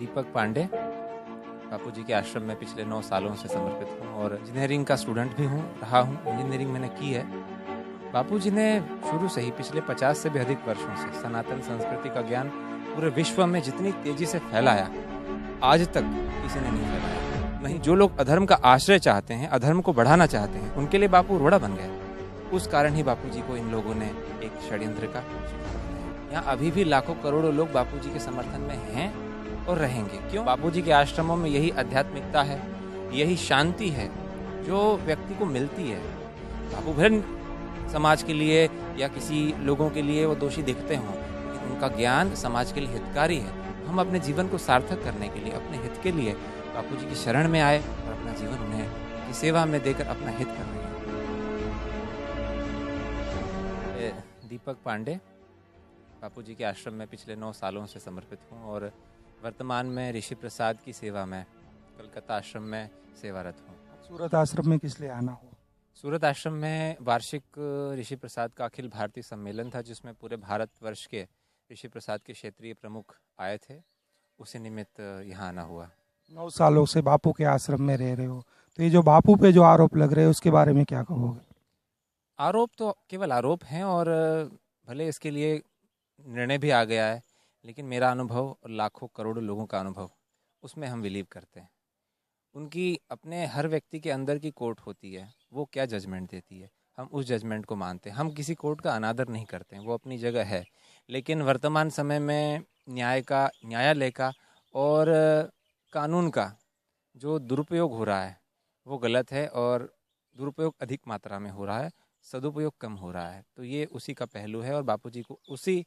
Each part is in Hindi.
दीपक पांडे बापूजी के आश्रम में पिछले 9 सालों से समर्पित हूँ और इंजीनियरिंग का स्टूडेंट भी रहा हूँ। इंजीनियरिंग मैंने की है। बापूजी ने शुरू से ही पिछले 50 से भी अधिक वर्षों से सनातन संस्कृति का ज्ञान पूरे विश्व में जितनी तेजी से फैलाया, आज तक किसी ने नहीं फैलाया। नहीं, जो लोग अधर्म का आश्रय चाहते हैं, अधर्म को बढ़ाना चाहते हैं, उनके लिए बापू रोड़ा बन गए। उस कारण ही बापूजी को इन लोगों ने एक षड्यंत्र का शिकार बनाया। यहाँ अभी भी लाखों करोड़ों लोग बापूजी के समर्थन में हैं और रहेंगे। क्यों? बापूजी के आश्रमों में यही आध्यात्मिकता है, यही शांति है जो व्यक्ति को मिलती है। बापू भर समाज के लिए या किसी लोगों के लिए वो दोषी दिखते हों, लेकिन उनका ज्ञान समाज के लिए हितकारी है। हम अपने जीवन को सार्थक करने के लिए, अपने हित के लिए बापूजी की शरण में आए और अपना जीवन उन्हें की सेवा में देकर अपना हित कर रहे हैं। दीपक पांडे बापूजी के आश्रम में पिछले 9 सालों से समर्पित हूँ और वर्तमान में ऋषि प्रसाद की सेवा में कलकत्ता आश्रम में सेवारत हूँ। सूरत आश्रम में किस लिए आना हुआ? सूरत आश्रम में वार्षिक ऋषि प्रसाद का अखिल भारतीय सम्मेलन था, जिसमें पूरे भारतवर्ष के ऋषि प्रसाद के क्षेत्रीय प्रमुख आए थे। उसी निमित्त यहाँ आना हुआ। 9 सालों से बापू के आश्रम में रह रहे हो, तो ये जो बापू पे जो आरोप लग रहे हैं उसके बारे में क्या कहोगे? आरोप तो केवल आरोप हैं और भले इसके लिए निर्णय भी आ गया है, लेकिन मेरा अनुभव और लाखों करोड़ों लोगों का अनुभव, उसमें हम बिलीव करते हैं। उनकी अपने हर व्यक्ति के अंदर की कोर्ट होती है, वो क्या जजमेंट देती है, हम उस जजमेंट को मानते हैं। हम किसी कोर्ट का अनादर नहीं करते हैं, वो अपनी जगह है। लेकिन वर्तमान समय में न्यायालय का और कानून का जो दुरुपयोग हो रहा है वो गलत है और दुरुपयोग अधिक मात्रा में हो रहा है, सदुपयोग कम हो रहा है। तो ये उसी का पहलू है और बापूजी को उसी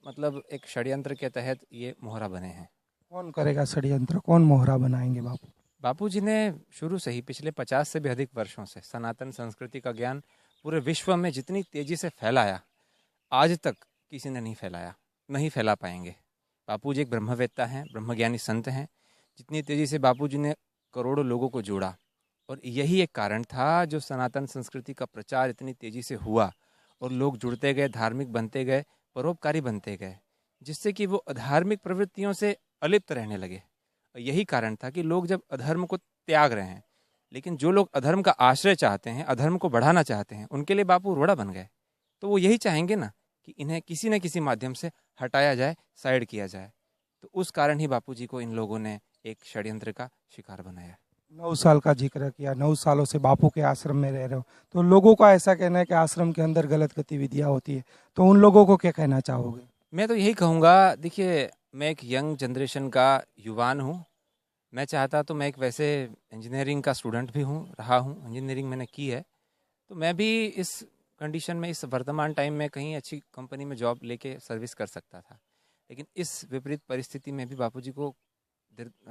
एक षड्यंत्र के तहत ये मोहरा बने हैं। कौन करेगा षड्यंत्र? कौन मोहरा बनाएंगे बापू? बापूजी ने शुरू से ही पिछले 50 से भी अधिक वर्षों से सनातन संस्कृति का ज्ञान पूरे विश्व में जितनी तेजी से फैलाया, आज तक किसी ने नहीं फैलाया, नहीं फैला पाएंगे। बापूजी एक ब्रह्मवेत्ता हैं, ब्रह्मज्ञानी संत हैं। जितनी तेजी से बापूजी ने करोड़ों लोगों को जोड़ा, और यही एक कारण था जो सनातन संस्कृति का प्रचार इतनी तेजी से हुआ और लोग जुड़ते गए, धार्मिक बनते गए, परोपकारी बनते गए, जिससे कि वो अधार्मिक प्रवृत्तियों से अलिप्त रहने लगे। यही कारण था कि लोग जब अधर्म को त्याग रहे हैं, लेकिन जो लोग अधर्म का आश्रय चाहते हैं, अधर्म को बढ़ाना चाहते हैं, उनके लिए बापू रोड़ा बन गए। तो वो यही चाहेंगे ना कि इन्हें किसी न किसी माध्यम से हटाया जाए, साइड किया जाए। तो उस कारण ही बापूजी को इन लोगों ने एक षड्यंत्र का शिकार बनाया। 9 साल का जिक्र किया, 9 सालों से बापू के आश्रम में रह रहे हो, तो लोगों का ऐसा कहना है कि आश्रम के अंदर गलत गतिविधियां होती है, तो उन लोगों को क्या कहना चाहोगे? मैं तो यही कहूँगा, देखिए, मैं एक यंग जनरेशन का युवान हूँ। मैं चाहता तो मैं एक वैसे इंजीनियरिंग का स्टूडेंट भी रहा हूँ, इंजीनियरिंग मैंने की है। तो मैं भी इस कंडीशन में, इस वर्तमान टाइम में कहीं अच्छी कंपनी में जॉब लेके सर्विस कर सकता था, लेकिन इस विपरीत परिस्थिति में भी बापूजी को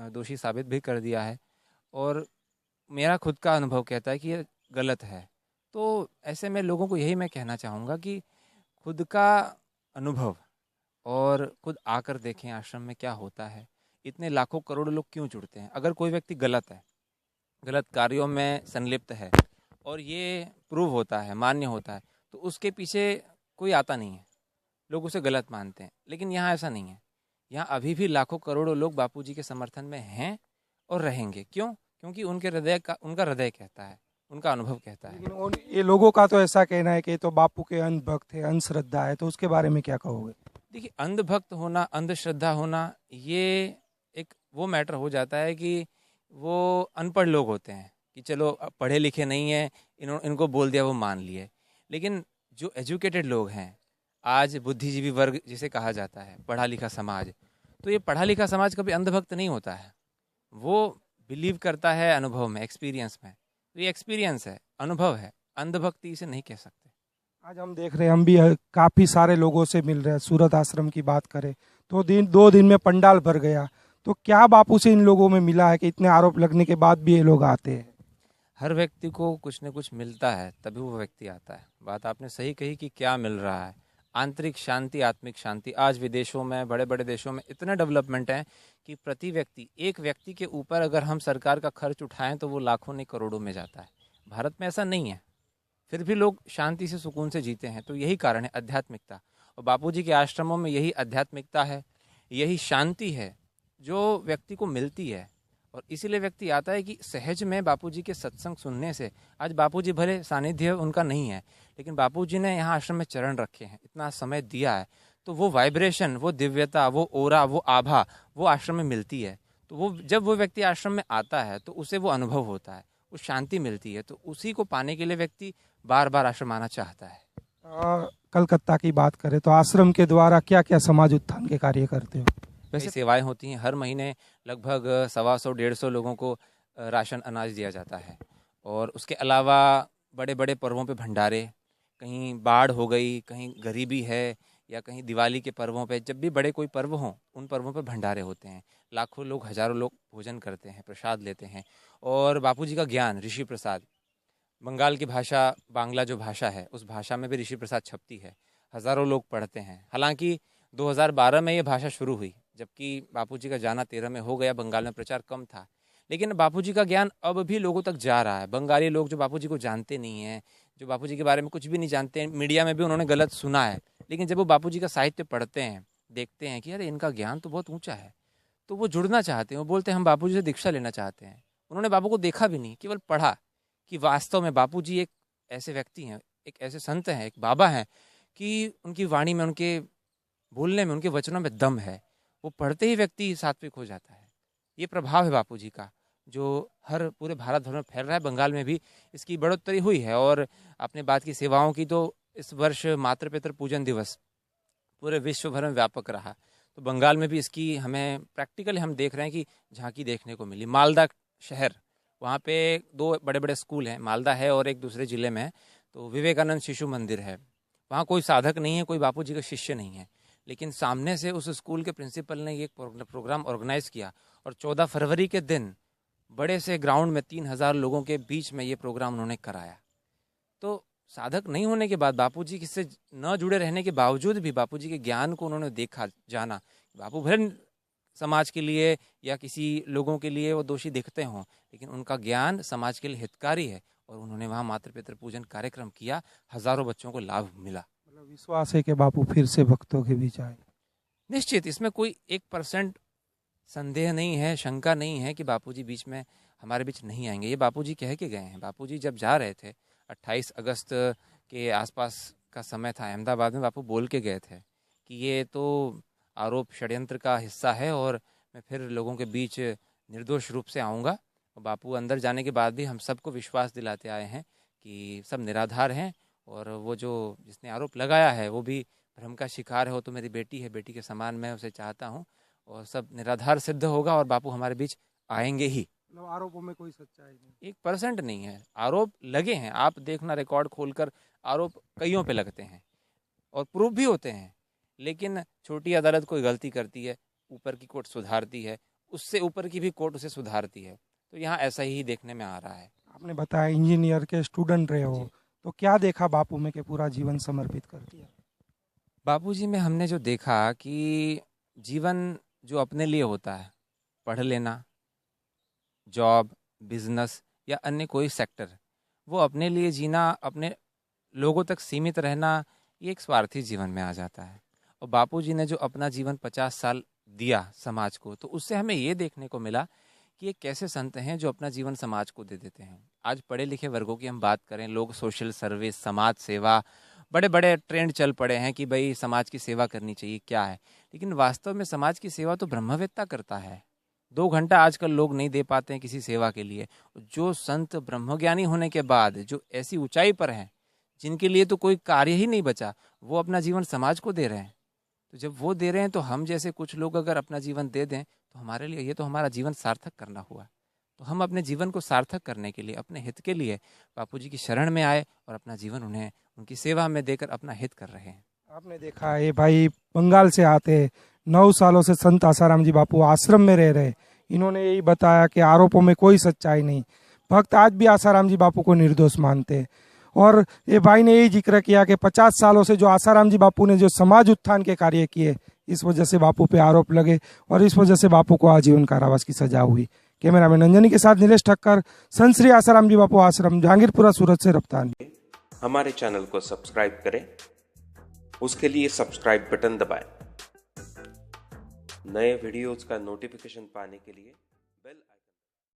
दोषी साबित भी कर दिया है और मेरा खुद का अनुभव कहता है कि ये गलत है। तो ऐसे में लोगों को यही मैं कहना चाहूँगा कि खुद का अनुभव और खुद आकर देखें आश्रम में क्या होता है। इतने लाखों करोड़ों लोग क्यों जुड़ते हैं? अगर कोई व्यक्ति गलत है, गलत कार्यों में संलिप्त है और ये प्रूव होता है, मान्य होता है, तो उसके पीछे कोई आता नहीं है, लोग उसे गलत मानते हैं। लेकिन यहाँ ऐसा नहीं है। यहाँ अभी भी लाखों करोड़ों लोग बापूजी के समर्थन में हैं और रहेंगे। क्यों? क्योंकि उनका हृदय कहता है, उनका अनुभव कहता है। लेकिन ये लोगों का तो ऐसा कहना है कि ये तो बापू के अंधभक्त है, अंधश्रद्धा है, तो उसके बारे में क्या कहोगे? देखिए, अंधभक्त होना, अंधश्रद्धा होना, ये एक वो मैटर हो जाता है कि वो अनपढ़ लोग होते हैं कि चलो पढ़े लिखे नहीं है, इनको बोल दिया, वो मान लिए। लेकिन जो एजुकेटेड लोग हैं, आज बुद्धिजीवी वर्ग जिसे कहा जाता है, पढ़ा लिखा समाज, तो ये पढ़ा लिखा समाज कभी अंधभक्त नहीं होता है। वो बिलीव करता है अनुभव में, एक्सपीरियंस में। तो ये एक्सपीरियंस है, अनुभव है, अंधभक्ति इसे नहीं कह सकते। आज हम देख रहे हैं, हम भी काफी सारे लोगों से मिल रहे हैं। सूरत आश्रम की बात करें तो 2 दिन में पंडाल भर गया। तो क्या बापू से इन लोगों में मिला है कि इतने आरोप लगने के बाद भी ये लोग आते हैं? हर व्यक्ति को कुछ न कुछ मिलता है, तभी वो व्यक्ति आता है। बात आपने सही कही कि क्या मिल रहा है। आंतरिक शांति, आत्मिक शांति। आज विदेशों में, बड़े बड़े देशों में इतने डेवलपमेंट हैं कि प्रति व्यक्ति, एक व्यक्ति के ऊपर अगर हम सरकार का खर्च उठाएं तो वो लाखों नहीं करोड़ों में जाता है। भारत में ऐसा नहीं है, फिर भी लोग शांति से, सुकून से जीते हैं। तो यही कारण है, आध्यात्मिकता। और बापूजी के आश्रमों में यही आध्यात्मिकता है, यही शांति है जो व्यक्ति को मिलती है, और इसीलिए व्यक्ति आता है कि सहज में बापूजी के सत्संग सुनने से, आज बापूजी भले सानिध्य उनका नहीं है, लेकिन बापूजी ने यहाँ आश्रम में चरण रखे हैं, इतना समय दिया है, तो वो वाइब्रेशन, वो दिव्यता, वो ओरा, वो आभा वो आश्रम में मिलती है। तो वो जब वो व्यक्ति आश्रम में आता है तो उसे वो अनुभव होता है, वो शांति मिलती है, तो उसी को पाने के लिए व्यक्ति बार बार आश्रम आना चाहता है। कलकत्ता की बात करें तो आश्रम के द्वारा क्या क्या समाज उत्थान के कार्य करते हो? वैसे सेवाएं होती हैं, हर महीने लगभग 125-150 लोगों को राशन अनाज दिया जाता है, और उसके अलावा बड़े बड़े पर्वों पे भंडारे, कहीं बाढ़ हो गई, कहीं गरीबी है, या कहीं दिवाली के पर्वों पे, जब भी बड़े कोई पर्व हों उन पर्वों पे भंडारे होते हैं। लाखों लोग, हजारों लोग भोजन करते हैं, प्रसाद लेते हैं। और बापूजी का ज्ञान, ऋषि प्रसाद, बंगाल की भाषा, बांग्ला जो भाषा है उस भाषा में भी ऋषि प्रसाद छपती है, हजारों लोग पढ़ते हैं। हालांकि 2012 में ये भाषा शुरू हुई, जबकि बापूजी का जाना 13 में हो गया, बंगाल में प्रचार कम था, लेकिन बापूजी का ज्ञान अब भी लोगों तक जा रहा है। बंगाली लोग जो बापूजी को जानते नहीं हैं, जो बापूजी के बारे में कुछ भी नहीं जानते हैं, मीडिया में भी उन्होंने गलत सुना है, लेकिन जब वो बापूजी का साहित्य पढ़ते हैं, देखते हैं कि अरे इनका ज्ञान तो बहुत ऊंचा है, तो वो जुड़ना चाहते हैं। वो बोलते हैं हम बापूजी से दीक्षा लेना चाहते हैं। उन्होंने बापू को देखा भी नहीं, केवल पढ़ा कि वास्तव में बापूजी एक ऐसे व्यक्ति हैं, एक ऐसे संत हैं, एक बाबा हैं कि उनकी वाणी में, उनके बोलने में, उनके वचनों में दम है। वो पढ़ते ही व्यक्ति सात्विक हो जाता है। ये प्रभाव है बापूजी का, जो हर पूरे भारत भर में फैल रहा है। बंगाल में भी इसकी बढ़ोतरी हुई है। और आपने बात की सेवाओं की, तो इस वर्ष मातृ पितृ पूजन दिवस पूरे विश्व भर में व्यापक रहा, तो बंगाल में भी इसकी हमें प्रैक्टिकली हम देख रहे हैं कि झांकी देखने को मिली। मालदा शहर, वहाँ पे 2 बड़े बड़े स्कूल हैं, मालदा है और एक दूसरे ज़िले में है, तो विवेकानंद शिशु मंदिर है। वहाँ कोई साधक नहीं है, कोई बापूजी का शिष्य नहीं है, लेकिन सामने से उस स्कूल के प्रिंसिपल ने ये प्रोग्राम ऑर्गेनाइज किया, और 14 फरवरी के दिन बड़े से ग्राउंड में 3000 लोगों के बीच में ये प्रोग्राम उन्होंने कराया। तो साधक नहीं होने के बाद, बापूजी से न जुड़े रहने के बावजूद भी बापूजी के ज्ञान को उन्होंने देखा, जाना। बापू भले समाज के लिए या किसी लोगों के लिए वो दोषी दिखते हों, लेकिन उनका ज्ञान समाज के लिए हितकारी है, और उन्होंने वहाँ मातृ पितृ पूजन कार्यक्रम किया, हजारों बच्चों को लाभ मिला। मतलब विश्वास है कि बापू फिर से भक्तों के बीच आए? निश्चित, इसमें कोई 1% संदेह नहीं है, शंका नहीं है कि बापूजी बीच में, हमारे बीच नहीं आएंगे। ये बापूजी कह के गए हैं। बापूजी जब जा रहे थे, 28 अगस्त के आसपास का समय था, अहमदाबाद में बापू बोल के गए थे कि ये तो आरोप षड्यंत्र का हिस्सा है, और मैं फिर लोगों के बीच निर्दोष रूप से आऊँगा। बापू अंदर जाने के बाद भी हम सबको विश्वास दिलाते आए हैं कि सब निराधार हैं, और वो जो जिसने आरोप लगाया है वो भी भ्रम का शिकार है। वो तो मेरी बेटी है, बेटी के समान मैं उसे चाहता हूँ, और सब निराधार सिद्ध होगा, और बापू हमारे बीच आएंगे ही। मतलब आरोपों में कोई सच्चाई नहीं? 1% नहीं है। आरोप लगे हैं, आप देखना रिकॉर्ड खोलकर, आरोप कईयों पे लगते हैं और प्रूफ भी होते हैं, लेकिन छोटी अदालत कोई गलती करती है, ऊपर की कोर्ट सुधारती है, उससे ऊपर की भी कोर्ट उसे सुधारती है। तो यहाँ ऐसा ही देखने में आ रहा है। आपने बताया इंजीनियर के स्टूडेंट रहे हो, तो क्या देखा बापू में कि पूरा जीवन समर्पित कर दिया? बापूजी में हमने जो देखा कि जीवन जो अपने लिए होता है, पढ़ लेना, जॉब, बिजनेस या अन्य कोई सेक्टर, वो अपने लिए जीना, अपने लोगों तक सीमित रहना, ये एक स्वार्थी जीवन में आ जाता है। और बापूजी ने जो अपना जीवन 50 साल दिया समाज को, तो उससे हमें ये देखने को मिला कि ये कैसे संत हैं जो अपना जीवन समाज को दे देते हैं। आज पढ़े लिखे वर्गों की हम बात करें, लोग सोशल सर्विस, समाज सेवा, बड़े बड़े ट्रेंड चल पड़े हैं कि भाई समाज की सेवा करनी चाहिए, क्या है, लेकिन वास्तव में समाज की सेवा तो ब्रह्मवेत्ता करता है। 2 घंटा आजकल लोग नहीं दे पाते हैं किसी सेवा के लिए। जो संत ब्रह्मज्ञानी होने के बाद जो ऐसी ऊंचाई पर हैं, जिनके लिए तो कोई कार्य ही नहीं बचा, वो अपना जीवन समाज को दे रहे हैं। तो जब वो दे रहे हैं, तो हम जैसे कुछ लोग अगर अपना जीवन दे दें, तो हमारे लिए ये तो हमारा जीवन सार्थक करना हुआ। तो हम अपने जीवन को सार्थक करने के लिए, अपने हित के लिए बापूजी की शरण में आए और अपना जीवन उन्हें उनकी सेवा में देकर अपना हित कर रहे हैं। आपने देखा ये भाई बंगाल से आते, 9 सालों से संत आसाराम जी बापू आश्रम में रह रहे, इन्होंने यही बताया कि आरोपों में कोई सच्चाई नहीं। भक्त आज भी आसाराम जी बापू को निर्दोष मानते हैं। और ये भाई ने यही जिक्र किया कि 50 सालों से जो आसाराम जी बापू ने जो समाज उत्थान के कार्य किए, इस वजह से बापू पे आरोप लगे और इस वजह से बापू को आजीवन कारावास की सजा हुई। कैमरामैन नंजनी के साथ नीलेश ठक्कर, संत श्री आसाराम जी बापू आश्रम, जहांगीरपुरा, सूरत से रफ्तार। हमारे चैनल को सब्सक्राइब करें, उसके लिए सब्सक्राइब बटन दबाएं। नए वीडियोज़ का नोटिफिकेशन पाने के लिए